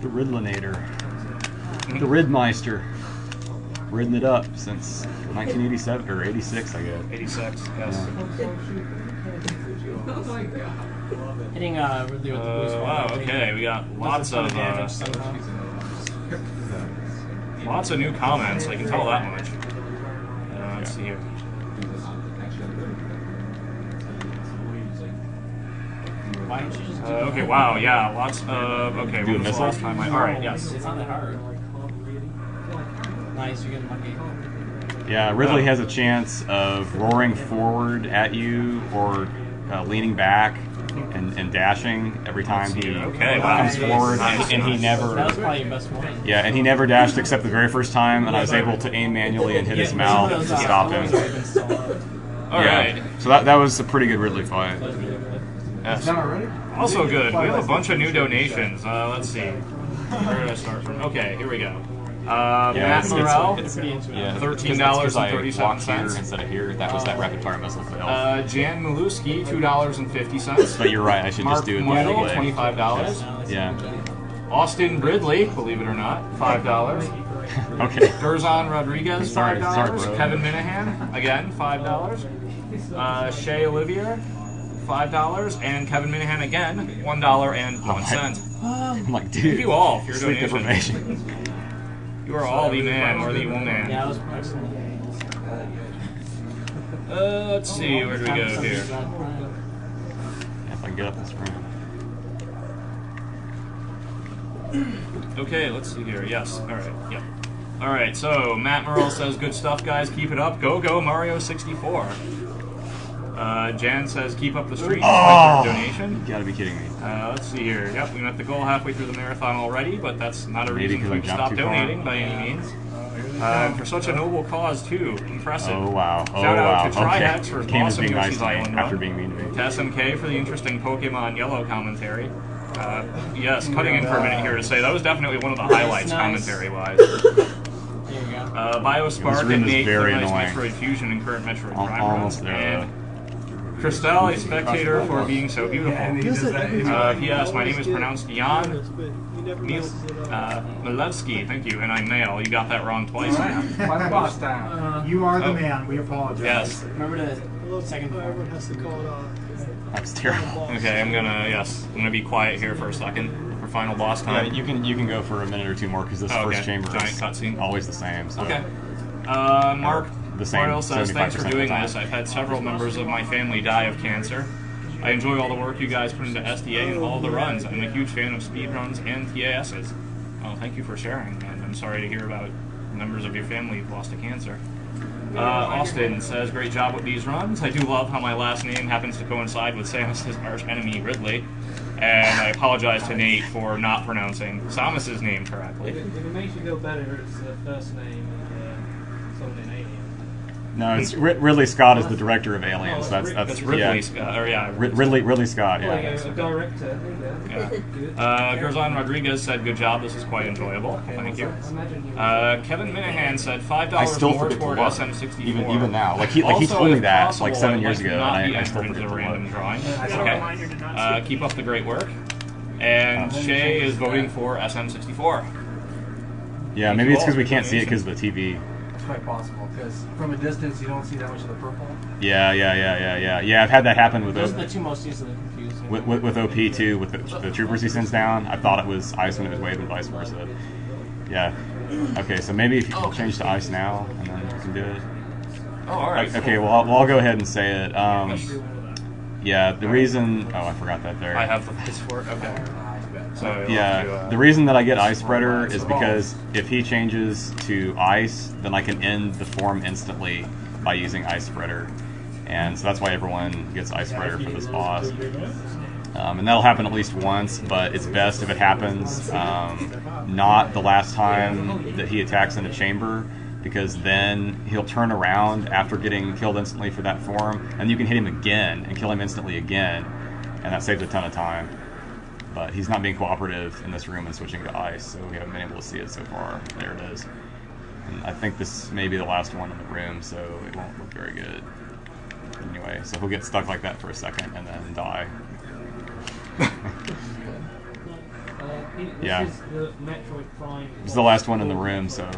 The Ridlinator. The Ridmeister. Ridden it up since 1987 or 86, I guess. 86, yes. Hitting Ridley with the boost. Wow, okay, we got lots of new comments, I can tell that much. Let's see here. Why don't you just do Okay, wow, yeah, lots of... Okay, when was the last time Alright, yes. It's not that hard. Nice, you're getting lucky. Yeah, Ridley has a chance of roaring forward at you or leaning back and dashing every time he comes forward, and he never... That was probably your best one. Yeah, and he never dashed except the very first time, and I was able to aim manually and hit his mouth to stop him. Alright. So that was a pretty good Ridley fight. Yes. Also good. We have a bunch of new donations. Let's see. Where did I start from? Okay, here we go. Matt Morrell, $13.37 instead of here. That was that rapid fire missile fail. Jan Maluski, $2.50. But you're right. I should just do it. Mark Moyle, $25. Yeah. Austin Ridley, believe it or not, $5. Okay. Gerzon Rodriguez, $5. Sorry, Kevin Minahan, again, $5. Shea Olivier, $5, and Kevin Minahan again, $1.01. I'm like, dude, thank you all for your sleep donation. deprivation. You are all the man or the woman. Yeah, that was excellent. Let's see, where do we go here? Yeah, if I can get up this ramp. Okay, let's see here. Yes, alright, yep. Alright, so Matt Merle says, good stuff, guys. Keep it up. Go, go, Mario 64. Jan says, keep up the streak. Donation. You gotta be kidding me. Let's see here. Yep, we met the goal halfway through the marathon already, but that's not a reason for you to stop donating by any means. For such a noble cause, too. Impressive. Oh, wow. Oh, Shout out wow. to Trihex for his Came as awesome being Yoshi's nice Island after run. being mean to me. To SMK for the interesting Pokemon Yellow commentary. Yes, cutting in for a minute here to say that was definitely one of the highlights commentary-wise. Biospark and Nate for nice Metroid Fusion and current Metroid Prime runs. And Christelle, a spectator, for being so beautiful. P.S. My name is pronounced Jan Milevsky, thank you, and I'm male. You got that wrong twice now. You are the man. We apologize. Yes. Remember the second part. Everyone has to call it off. That's terrible. Okay, I'm gonna be quiet here for a second for final boss time. Yeah, you can go for a minute or two more because this first chamber Giant is cutscene. always the same. So. Okay. Mark the same. Martel says, thanks for doing this. I've had several members of my family die of cancer. I enjoy all the work you guys put into SDA and all the runs. I'm a huge fan of speedruns and TASs. Well, thank you for sharing, and I'm sorry to hear about members of your family who've lost to cancer. Austin says, great job with these runs. I do love how my last name happens to coincide with Samus's arch enemy, Ridley. And I apologize to Nate for not pronouncing Samus's name correctly. If it makes you feel better, it's the first name and something alien. No, it's Ridley Scott is the director of Aliens. That's Ridley Scott. Or yeah, Ridley Scott. Yeah. Director. Gerzon Rodriguez said, good job. This is quite enjoyable. Thank you. Kevin Minahan said $5 more toward SM64. Even now, like he told me that like 7 years ago, and I still forget the to random look. drawing. Okay. Keep up the great work. And Shay is voting for SM64. Yeah, maybe it's because we can't see it because of the TV. It's quite possible because from a distance you don't see that much of the purple. Yeah. I've had that happen with Those are the two most easily confusing. with OP too, with the troopers he sends down. I thought it was ice when it was wave and vice versa. Yeah. Okay, so maybe if you change to ice now, and then we can do it. Oh, all right. Okay, well I'll go ahead and say it. Yeah, the reason. Oh, I forgot that there. I have the ice for it. Okay. So yeah, the reason that I get Ice Spreader is because if he changes to Ice, then I can end the form instantly by using Ice Spreader. And so that's why everyone gets Ice Spreader for this boss. And that'll happen at least once, but it's best if it happens not the last time that he attacks in a chamber, because then he'll turn around after getting killed instantly for that form, and you can hit him again and kill him instantly again, and that saves a ton of time. But he's not being cooperative in this room and switching to ice, so we haven't been able to see it so far. There it is. And I think this may be the last one in the room, so it won't look very good. Anyway, so he'll get stuck like that for a second and then die. Yeah. This is the Metroid Prime. It's the last one in the room, so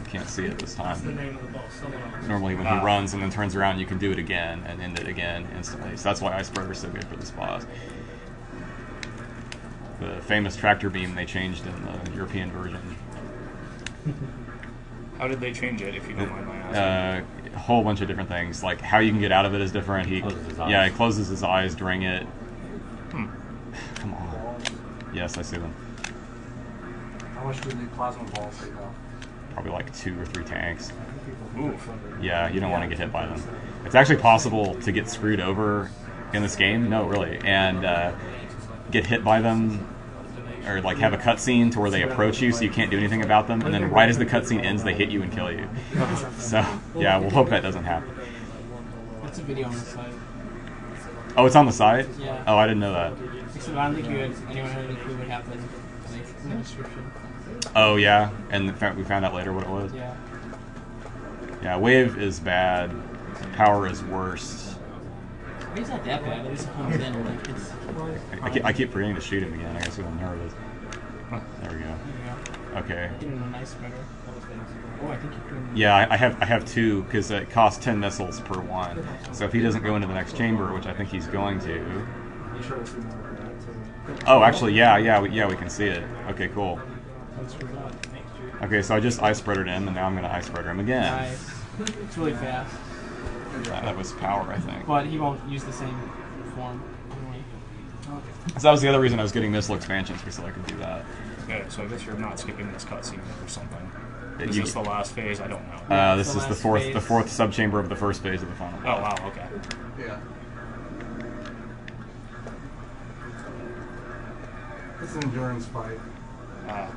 you can't see it this That's the time. name of the boss. Someone else. Normally when he runs and then turns around, you can do it again and end it again instantly. So that's why Ice Spreader is so good for this boss. The famous tractor beam they changed in the European version. How did they change it, if you don't mind my asking? A whole bunch of different things. Like how you can get out of it is different. He Closes his eyes. Yeah, he closes his eyes during it. Hmm. Come on. Yes, I see them. How much do the plasma balls take off? Probably like 2 or 3 tanks. Oof. Yeah, you don't want to get hit by them. It's actually possible to get screwed over in this game. No, really, and get hit by them, or like have a cutscene to where they approach you, so you can't do anything about them, and then right as the cutscene ends, they hit you and kill you. So yeah, we'll hope that doesn't happen. That's a video on the site. Oh, it's on the side? Yeah. Oh, I didn't know that. Except I don't think anyone had any clue what happened. Like, in the description. Oh yeah, and we found out later what it was. Yeah. Yeah, wave is bad. Power is worse. It's not that bad. At least it comes in. Like, it's, I keep forgetting to shoot him again. I guess we don't know where it is. There we go. there you go. Okay. Getting a nice spreader. Oh, I think you can. Yeah, I have 2 because it costs 10 missiles per one. So if he doesn't go into the next chamber, which I think he's going to. You sure we'll see more of that? Oh, actually, yeah, we can see it. Okay, cool. Okay, so I just ice spreadered him, and now I'm gonna ice spreader him again. Nice. It's really fast. That was power, I think. But he won't use the same form. Anyway. So that was the other reason I was getting missile expansions, because I could do that. Okay, so I guess you're not skipping this cutscene or something. It- Is you- this the last phase? I don't know. Yeah, This it's the is the last phase. fourth subchamber of the first phase of the final. Oh, boss. wow, okay. Yeah. It's an endurance fight. Yeah.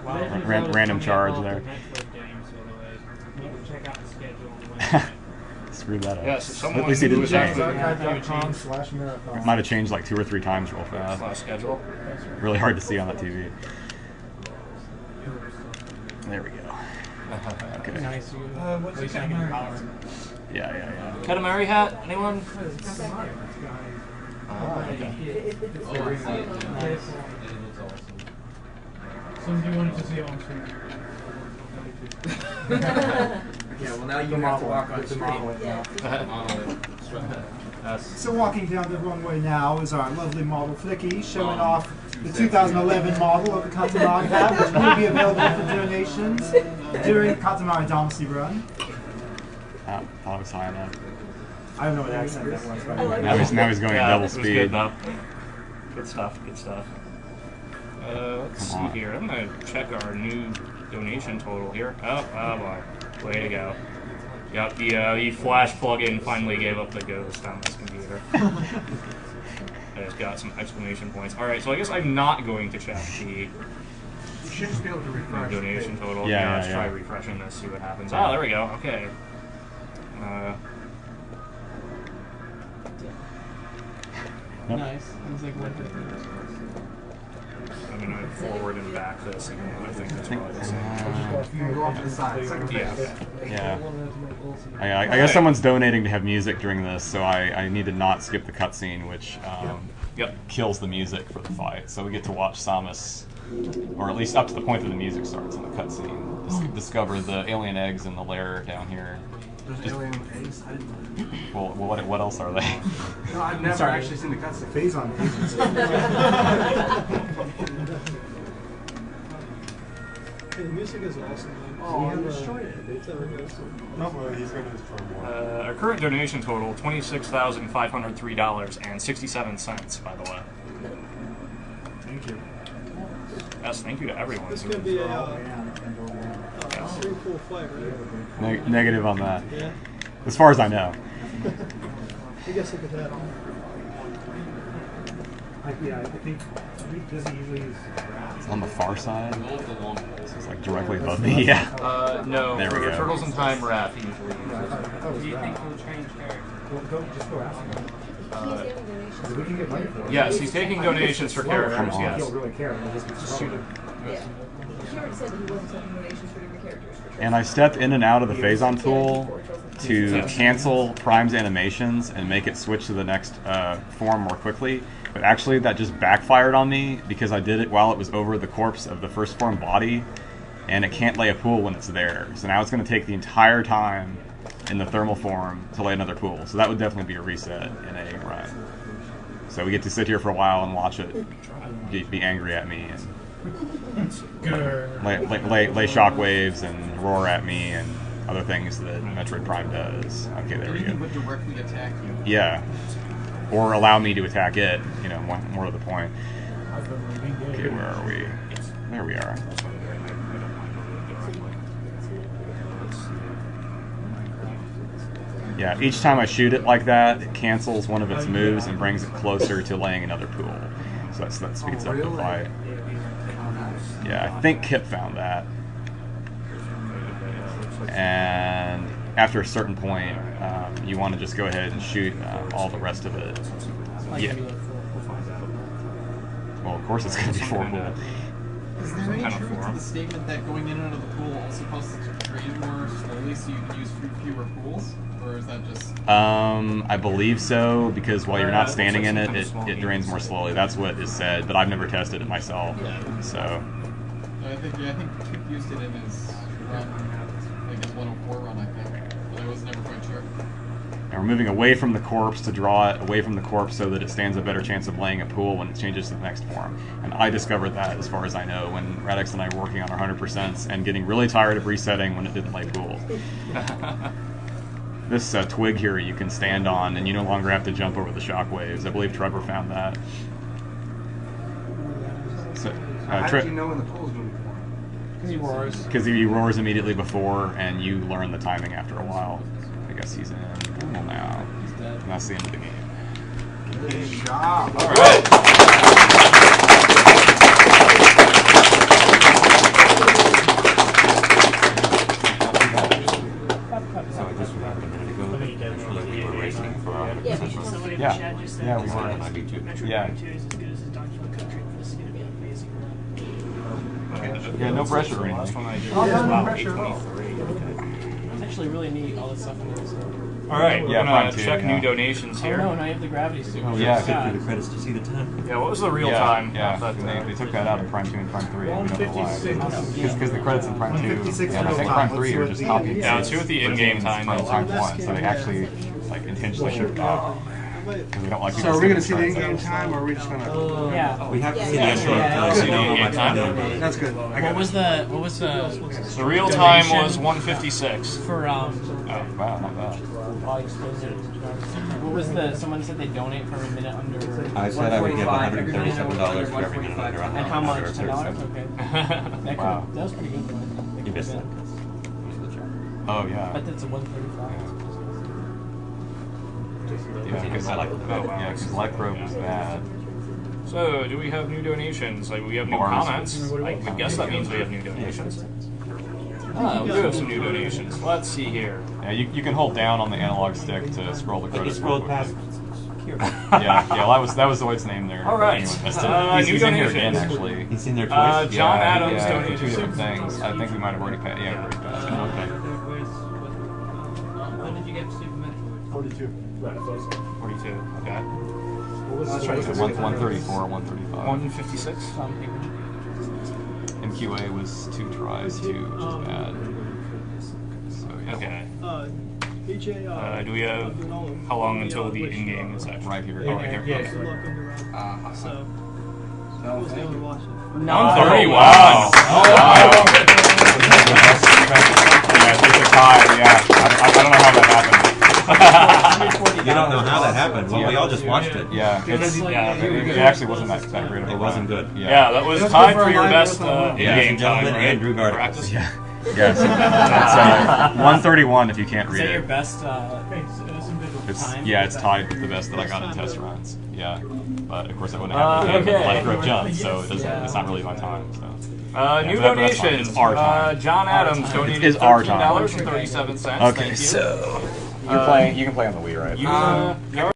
Legends Random of charge Zelda there. Metroid games, by the way. You can check out the schedule on the website. Screwed that up. Yeah, so someone At least he didn't who change. was JamesArchive.com/marathon. It might have changed like 2 or 3 times real fast. Last schedule. Really hard to see on that TV. There we go. Okay. Nice. At least I can power. Yeah. Katamari hat? Anyone? Somebody wanted to see it on screen. Yeah, well now you have to walk on So walking down the runway now is our lovely model Flicky, showing off the 2011 model of the Katamari hat, which will be available for donations during Katamari Damacy Run. Thought I was high enough. I don't know what accent that was, by the way. Now he's going Yeah, double it was speed. Good enough. Good stuff. Good stuff. Let's see Come on. here. I'm gonna check our new donation total here. Oh boy, way to go. Yep, the Flash plugin finally gave up the ghost on this computer. I just got some exclamation points. All right, so I guess I'm not going to check the You should just be able to refresh. donation total. Yeah, Let's try yeah. refreshing this, see what happens. Oh, there we go. Okay. Yep. Nice. It's like 150. I'm gonna forward and back this, and I think that's probably the same. You can go off to the side. Second Yeah. phase. Yeah. I guess someone's donating to have music during this, so I need to not skip the cutscene, which Yep. kills the music for the fight. So we get to watch Samus, or at least up to the point that the music starts in the cutscene, discover the alien eggs in the lair down here. There's alien eggs. I didn't know. Well, what else are they? No, I've never Sorry. actually seen the cutscene. Phase on phase. The music is awesome. Oh, I destroyed it. Our current donation total $26,503.67. By the way. Thank you. Yes, thank you to everyone. This who- could be a yes. pretty cool fight, right? Negative on that. Yeah. As far as I know. I guess I could have. Yeah, I think does he usually use It's on the far side. So it's like directly above me. Yeah. No, There we for go. Turtles in Time Wrath usually. Do you think he'll change character? Well, just go ask him. We can get money for it. Yes, he's taking donations for characters. Come on. He Yes. don't really care. He'll just shoot him. Yeah. He already said that he wasn't taking donations for different characters. For And I step in and out of the phase-on tool to cancel Prime's animations and make it switch to the next form more quickly. But actually, that just backfired on me because I did it while it was over the corpse of the first form body, and it can't lay a pool when it's there. So now it's going to take the entire time in the thermal form to lay another pool. So that would definitely be a reset in a run. So we get to sit here for a while and watch it be angry at me and lay shockwaves and roar at me and other things that Metroid Prime does. Okay, there we go. It would directly attack you. Yeah. Or allow me to attack it, you know, more to the point. Okay, where are we? There we are. Yeah, each time I shoot it like that, it cancels one of its moves and brings it closer to laying another pool. So that speeds up the fight. Yeah, I think Kip found that. And after a certain point, you want to just go ahead and shoot all the rest of it. Yeah. Well, of course it's going to be 4 pool. Is there any truth to the statement that going in and out of the pool also causes it to drain more slowly so you can use fewer pools? Or is that just... I believe so, because while you're not standing in it, it drains more slowly. That's what is said, but I've never tested it myself. So. I think Kip used it in his run, like his 104 run, I think. But I was never quite sure. And we're moving away from the corpse to draw it away from the corpse so that it stands a better chance of laying a pool when it changes to the next form. And I discovered that, as far as I know, when Radix and I were working on our 100% and getting really tired of resetting when it didn't lay pools. This twig here you can stand on, and you no longer have to jump over the shockwaves. I believe Trevor found that. So, How did you know when the pool's going to be formed? Because he roars. Because he roars immediately before, and you learn the timing after a while. I guess he's in. Well, now. And that's the end of the game. Good job. All right. So I just remembered a minute ago that we were racing for our Somebody in Yeah. the chat just said Yeah, we this were. is- I do too. Metroid Yeah. Prime 2 is as good as the Donkey Kong Country. This is going to be an amazing run. Yeah, no pressure or The last anything. one I did Oh, was no about pressure at all. 823. It's actually really neat, all this stuff in this. All right, we're Yeah, gonna Prime 2, check yeah. new donations Oh here. no, now you have the gravity suit. Oh, which yeah, is good sad. The credits to see the time. Yeah, what was the real Yeah, time? yeah. That, They took that out of Prime 2 and Prime 3. We don't know why. 156. Because the credits in Prime 2 156 and I think real Prime time. 3 are just copied. Yeah, let's see what the in-game time from is. Prime 1, so they actually like intentionally shoot off. Because they don't like So people are we going to see skipping the in-game credits. time, or are we just going to... Yeah. We have to see the Yeah. actual Yeah. so you know how Yeah. much Time. time. That's good. I What got was it. the The real time donation was 156. for Wow, not bad. what was the someone said they donate for a minute under I said I would give $137 for every minute under and how much? $10? 37. Okay. That, Wow. that was pretty good. You missed that. Oh yeah. But that's a 135. Yeah, because I like that. yeah, because Electro was bad. So, do we have new donations? Like, we have new Bars. comments. I would guess that means we have new donations. Oh, We do have some new donations. Let's see here. Yeah, you can hold down on the analog stick to scroll the Like you credits. scrolled real past. quick. Yeah, that was the way it's named there. All right. Anyone missed it. New He's in here again, donations. actually. He's in there twice. John Yeah, Adams yeah, for donated 2 different things. I think we might have already passed. Yeah, we already passed it. Okay. When did you get Super Metroid? 42. 42. Okay. That's right. 134, 135. 156. And QA was 2 tries too, which is bad. So yeah. Okay. Do we have how long until the in-game is actually? Right here. Oh, right here. Okay. So, No, who's thank going to you. watch it? 130. Wow. Wow. Wow. Yeah, it's a tie. Yeah, I don't know how that happened. You don't know how that happened. Well, we all just watched it. Yeah, it actually wasn't that great of a It wasn't good. Yeah, that was It was tied good for for a your live best marathon. in-game Ladies and time, gentlemen, right? Andrew Gardner. Practice? Yeah. Yes. It's 131 if you can't Is read that your it. best It's, time? yeah, it's tied with the best that I got in test runs. Yeah, but of course I wouldn't have had okay. light grip jump, so it doesn't. It's not really my time. So. New Yeah, that's fine. donations. It's our time. John Adams donated It's our time. $13.37. Okay, Thank you. so you can play on the Wii, right? You,